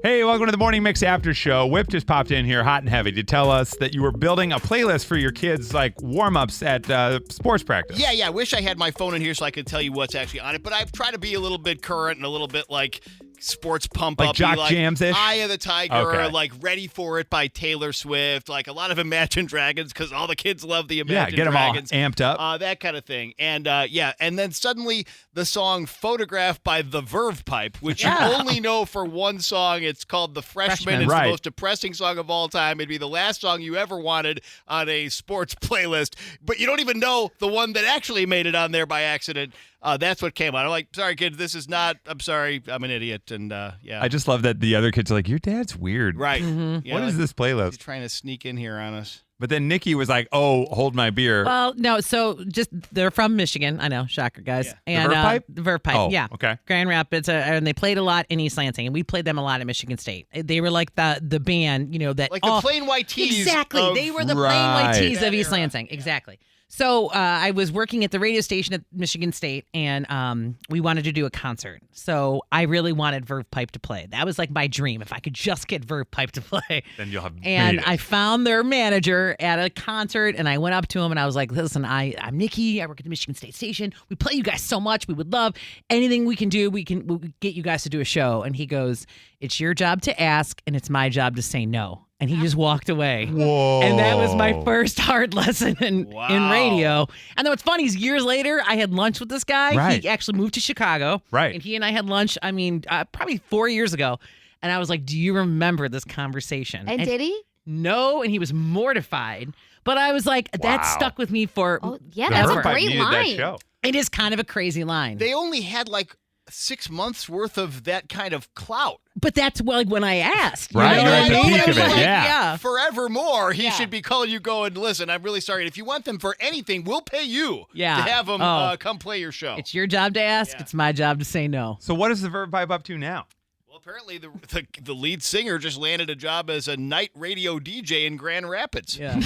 Hey, welcome to the Morning Mix After Show. Whip just popped in here hot and heavy to tell us that you were building a playlist for your kids, like warm-ups at sports practice. Yeah. I wish I had my phone in here so I could tell you what's actually on it, but I've tried to be a little bit current and a little bit like sports pump like up. Jock Jams-ish? Eye of the Tiger, Okay. like Ready for It by Taylor Swift, like a lot of Imagine Dragons because all the kids love the Imagine Dragons. Them all amped up. That kind of thing. And and then suddenly the song Photograph by the Verve Pipe, which you only know for one song. It's called The Freshman. It's the most depressing song of all time. It'd be the last song you ever wanted on a sports playlist, but you don't even know the one that actually made it on there by accident. That's what came out. I'm like, sorry, kids, this is not, I'm sorry, I'm an idiot. And I just love that the other kids are like, your dad's weird. Right. Mm-hmm. What is this playlist? He's trying to sneak in here on us. But then Nikki was like, oh, hold my beer. Well, no, so just they're from Michigan. I know, shocker, guys. Yeah. And the Verve Pipe? The Verve Pipe, Oh, yeah. okay. Grand Rapids, and they played a lot in East Lansing, and we played them a lot at Michigan State. They were like the band, that like the Plain White Tees. Exactly, they were the Plain White Tees of East Lansing. Exactly. So I was working at the radio station at Michigan State, and we wanted to do a concert. So I really wanted Verve Pipe to play. That was like my dream. If I could just get Verve Pipe to play. Then you'll have And made it. I found their manager at a concert, and I went up to him, and I was like, listen, I'm Nikki. I work at the Michigan State station. We play you guys so much. We would love anything we can do. We'll get you guys to do a show. And he goes, it's your job to ask, and it's my job to say no. And he just walked away. Whoa. And that was my first hard lesson in radio. And then what's funny is years later, I had lunch with this guy. Right. He actually moved to Chicago. Right. And he and I had lunch, probably 4 years ago. And I was like, do you remember this conversation? And did he? No, and he was mortified. But I was like, that stuck with me for yeah, The that's Verve a Pipe great needed that line. show. It is kind of a crazy line. They only had like 6 months worth of that kind of clout. But that's like when I asked. Right, You you're know at what the I mean? peak I was of it, like, yeah. Forevermore, he Yeah. should be calling you going, listen, I'm really sorry. If you want them for anything, we'll pay you to have them come play your show. It's your job to ask. Yeah. It's my job to say no. So what is the Verve Pipe up to now? Well, apparently the lead singer just landed a job as a night radio DJ in Grand Rapids. Yeah.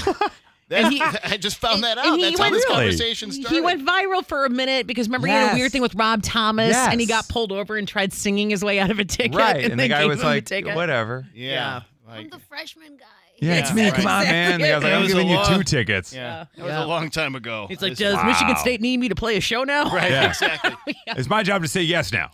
I just found that out. and he That's how went- this Really? conversation started. He went viral for a minute because remember he had a weird Yes. thing with Rob Thomas and he Yes. got pulled over and tried singing his way out of a ticket. Right. And the they guy gave was him a like, ticket. whatever. Yeah. I'm Like, the freshman guy. Yeah, it's me. right. Come on, man. The guy's like, That I'm was a giving you long- 2 tickets. yeah. That was Yeah. a long time ago. He's like, This- does Michigan State need me to play a show now? Right, Yeah. exactly. It's my job to say yes now.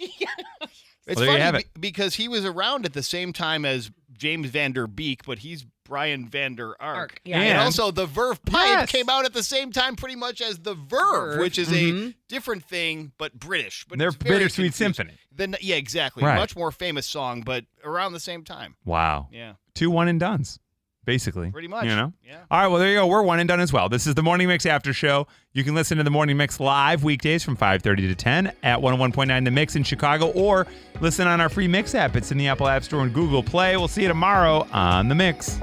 It's Well, there you have funny it. because he was around at the same time as James Van Der Beek, but he's Brian Van Der Ark. Yeah. And And- also the Verve Pipe Yes. came out at the same time pretty much as the Verve, which is a different thing, but British. But Their it's very Bittersweet confusing. Symphony. Yeah, exactly. Right. Much more famous song, but around the same time. Wow. Yeah, 2 one and dones, basically. pretty much. You know? Yeah. All right, well, there you go. We're one and done as well. This is the Morning Mix After Show. You can listen to the Morning Mix live weekdays from 5:30 to 10 at 101.9 The Mix in Chicago, or listen on our free Mix app. It's in the Apple App Store and Google Play. We'll see you tomorrow on The Mix.